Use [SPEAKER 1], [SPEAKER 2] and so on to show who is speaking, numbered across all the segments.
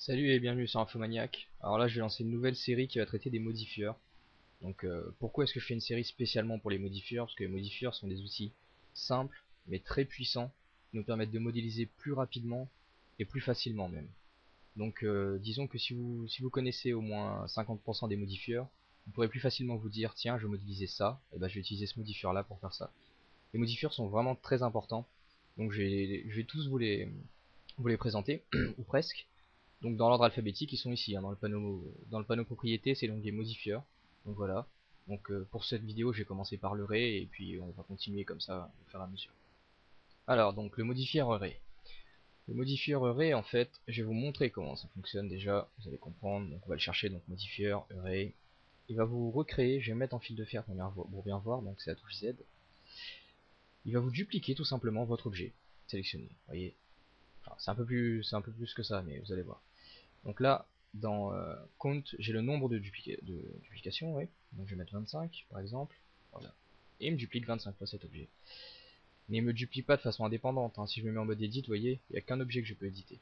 [SPEAKER 1] Salut et bienvenue sur Infomaniac. Alors là, je vais lancer une nouvelle série qui va traiter des modifieurs. Donc, pourquoi est-ce que je fais une série spécialement pour les modifieurs? Parce que les modifieurs sont des outils simples, mais très puissants, qui nous permettent de modéliser plus rapidement et plus facilement même. Donc, disons que si vous connaissez au moins 50% des modifieurs, vous pourrez plus facilement vous dire, tiens, je veux modéliser ça, et ben je vais utiliser ce modifieur-là pour faire ça. Les modifieurs sont vraiment très importants, donc je vais tous vous les présenter, ou presque. Donc dans l'ordre alphabétique, ils sont ici, hein, dans le panneau propriété, c'est l'onglet modifieur. Donc voilà. Donc pour cette vidéo, j'ai commencé par le ray et puis on va continuer comme ça au fur et à mesure. Alors donc le modifieur array. Le modifieur array, en fait, je vais vous montrer comment ça fonctionne déjà. Vous allez comprendre. Donc on va le chercher. Donc modifieur array. Il va vous recréer. Je vais mettre en fil de fer pour bien voir. Donc c'est la touche Z. Il va vous dupliquer tout simplement votre objet sélectionné. Vous voyez. Enfin, c'est un peu plus que ça, mais vous allez voir. Donc là, dans count, j'ai le nombre de duplications, ouais. Donc je vais mettre 25 par exemple. Voilà. Et il me duplique 25 fois cet objet. Mais il me duplique pas de façon indépendante, hein. Si je me mets en mode edit, vous voyez, il n'y a qu'un objet que je peux éditer.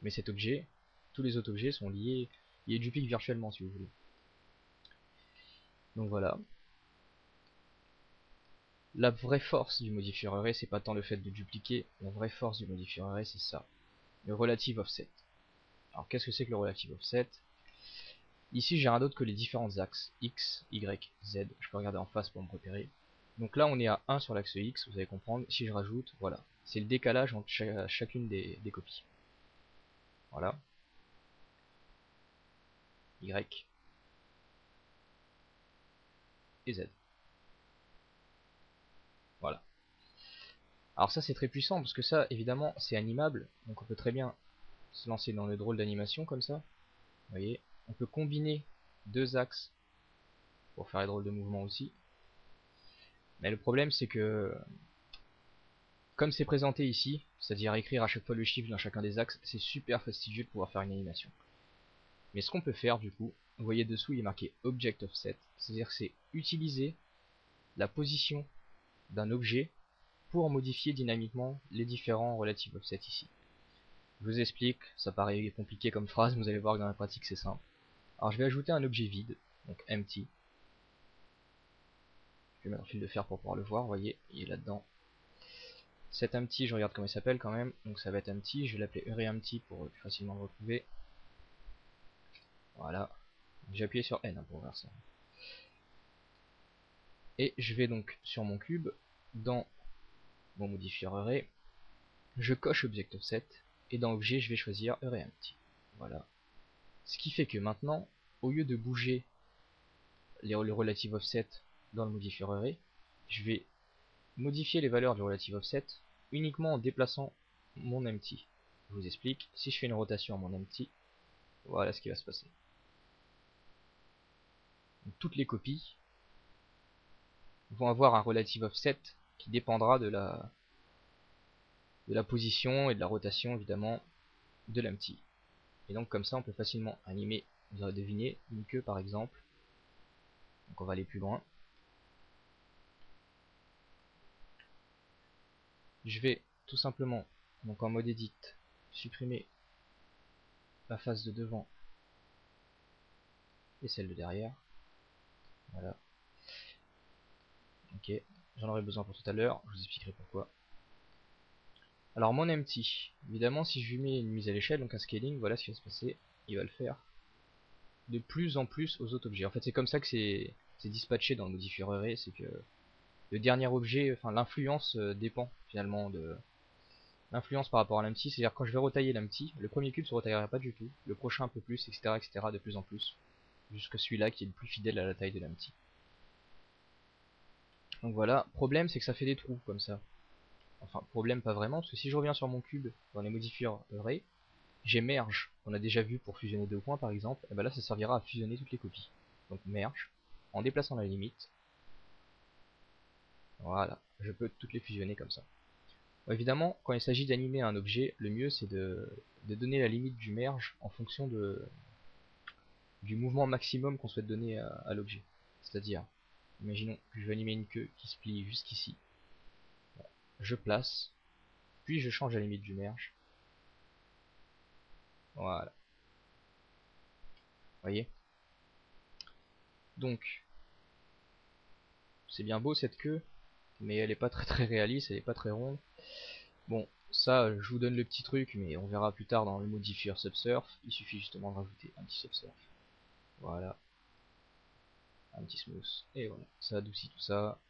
[SPEAKER 1] Mais cet objet, tous les autres objets sont liés, ils dupliquent virtuellement si vous voulez. Donc voilà. La vraie force du modifier array, c'est pas tant le fait de dupliquer, la vraie force du modifier array, c'est ça. Le relative offset. Alors qu'est-ce que c'est que le relative offset? Ici, j'ai rien d'autre que les différents axes X, Y, Z. Je peux regarder en face pour me repérer. Donc là, on est à 1 sur l'axe X, vous allez comprendre. Si je rajoute, voilà. C'est le décalage entre chacune des copies. Voilà. Y et Z. Voilà. Alors ça, c'est très puissant parce que ça, évidemment, c'est animable. Donc on peut très bien se lancer dans le drôle d'animation comme ça. Vous voyez. On peut combiner deux axes pour faire les drôles de mouvements aussi. Mais le problème, c'est que comme c'est présenté ici, c'est-à-dire écrire à chaque fois le chiffre dans chacun des axes, c'est super fastidieux de pouvoir faire une animation. Mais ce qu'on peut faire du coup, vous voyez dessous il est marqué Object Offset, c'est-à-dire que c'est utiliser la position d'un objet pour modifier dynamiquement les différents relative offset ici. Je vous explique, ça paraît compliqué comme phrase, mais vous allez voir que dans la pratique c'est simple. Alors je vais ajouter un objet vide, donc empty. Je vais mettre un fil de fer pour pouvoir le voir, vous voyez, il est là-dedans. Cet empty, je regarde comment il s'appelle quand même, donc ça va être empty, je vais l'appeler array_empty pour plus facilement le retrouver. Voilà, j'ai appuyé sur N pour voir ça. Et je vais donc sur mon cube, dans mon modifier array, je coche Object Offset, et dans Objet, je vais choisir array_empty. Voilà. Ce qui fait que maintenant, au lieu de bouger le relative offset dans le modifier array, je vais modifier les valeurs du relative offset uniquement en déplaçant mon empty. Je vous explique, si je fais une rotation à mon empty, voilà ce qui va se passer. Donc, toutes les copies vont avoir un relative offset qui dépendra de la position et de la rotation évidemment de l'empty. Et donc comme ça on peut facilement animer, vous aurez deviné, une queue par exemple. Donc on va aller plus loin. Je vais tout simplement, donc en mode edit, supprimer la face de devant et celle de derrière. Voilà. Ok, j'en aurai besoin pour tout à l'heure, je vous expliquerai pourquoi. Alors mon empty, évidemment si je lui mets une mise à l'échelle, donc un scaling, voilà ce qui va se passer. Il va le faire de plus en plus aux autres objets. En fait c'est comme ça que c'est dispatché dans le modifier array, c'est que le dernier objet, enfin l'influence dépend finalement de l'influence par rapport à l'empty, c'est-à-dire quand je vais retailler l'empty, le premier cube se retaillera pas du tout, le prochain un peu plus, etc., etc., de plus en plus, jusqu'à celui-là qui est le plus fidèle à la taille de l'empty. Donc voilà, problème c'est que ça fait des trous comme ça. Enfin, problème pas vraiment, parce que si je reviens sur mon cube dans les modifiers array, j'ai merge, on a déjà vu pour fusionner deux points par exemple, et ben là ça servira à fusionner toutes les copies. Donc merge, en déplaçant la limite, voilà, je peux toutes les fusionner comme ça. Bon, évidemment, quand il s'agit d'animer un objet, le mieux c'est de donner la limite du merge en fonction du mouvement maximum qu'on souhaite donner à l'objet. C'est-à-dire, imaginons que je veux animer une queue qui se plie jusqu'ici. Je place, puis je change la limite du merge. Voilà. voyez. Donc, c'est bien beau cette queue, mais elle est pas très réaliste, elle est pas très ronde. Bon, ça, je vous donne le petit truc, mais on verra plus tard dans le modifier Subsurf. Il suffit justement de rajouter un petit Subsurf. Voilà, un petit smooth, et voilà, ça adoucit tout ça.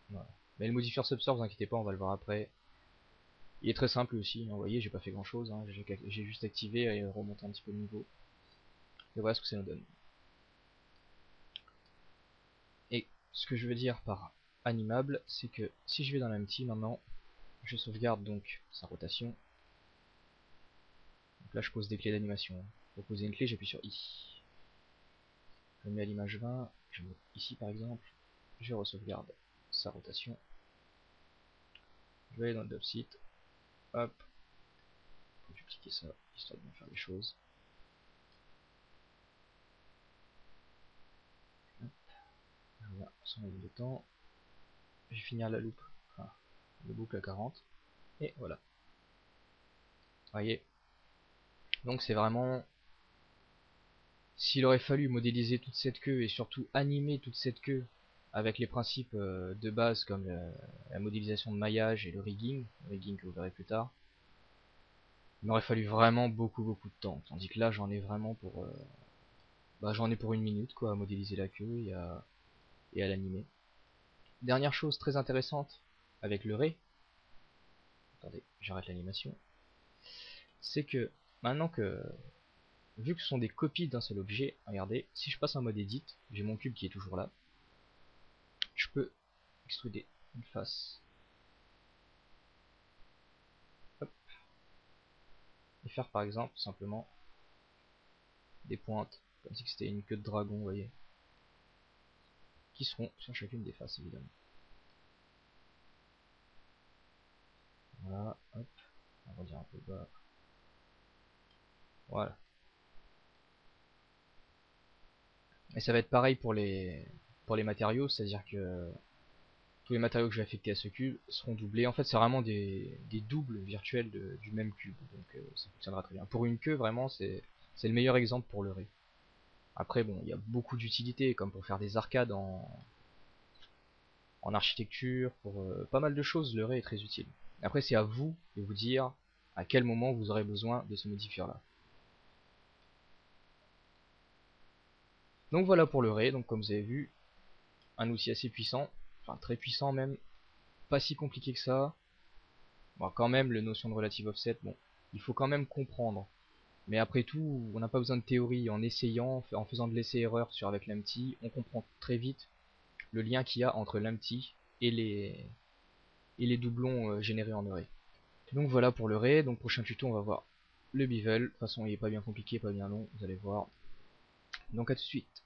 [SPEAKER 1] Voilà. Mais le modifier Subsurf, vous inquiétez pas, on va le voir après. Il est très simple aussi, hein, vous voyez, j'ai pas fait grand chose, hein, j'ai juste activé et remonté un petit peu le niveau. Et voilà ce que ça nous donne. Et ce que je veux dire par animable, c'est que si je vais dans l'empty maintenant, je sauvegarde donc sa rotation. Donc là je pose des clés d'animation. Pour poser une clé, j'appuie sur I. Je le mets à l'image 20, je le mets ici par exemple, je re-sauvegarde sa rotation. Je vais aller dans le dropsite, hop, je vais dupliquer ça, histoire de bien faire les choses. Hop. Je reviens sur la ligne de temps, je vais finir la loupe, enfin, le boucle à 40, et voilà. Vous voyez, donc c'est vraiment, s'il aurait fallu modéliser toute cette queue et surtout animer toute cette queue avec les principes de base comme la modélisation de maillage et le rigging que vous verrez plus tard, il m'aurait fallu vraiment beaucoup de temps. Tandis que là j'en ai vraiment pour j'en ai pour une minute quoi à modéliser la queue et à l'animer. Dernière chose très intéressante avec le ray, attendez, j'arrête l'animation, c'est que maintenant que vu que ce sont des copies d'un seul objet, regardez, si je passe en mode edit, j'ai mon cube qui est toujours là, je peux extruder une face, hop, et faire par exemple simplement des pointes, comme si c'était une queue de dragon, vous voyez, qui seront sur chacune des faces évidemment. Voilà, hop, on va redire un peu bas. Voilà. Et ça va être pareil pour les matériaux, c'est-à-dire que tous les matériaux que je vais affecter à ce cube seront doublés. En fait, c'est vraiment des doubles virtuels du même cube, donc ça fonctionnera très bien. Pour une queue, vraiment, c'est le meilleur exemple pour le ray. Après, bon, il y a beaucoup d'utilités, comme pour faire des arcades en architecture, pour pas mal de choses, le ray est très utile. Après, c'est à vous de vous dire à quel moment vous aurez besoin de ce modifieur-là. Donc voilà pour le ray, donc comme vous avez vu, un outil assez puissant, enfin très puissant même, pas si compliqué que ça. Bon, quand même, la notion de relative offset, bon, il faut quand même comprendre. Mais après tout, on n'a pas besoin de théorie. En essayant, en faisant de l'essai-erreur sur avec l'empty, on comprend très vite le lien qu'il y a entre l'empty et les doublons générés en array. Donc voilà pour le ray. Donc prochain tuto, on va voir le bevel. De toute façon, il est pas bien compliqué, pas bien long, vous allez voir. Donc à tout de suite.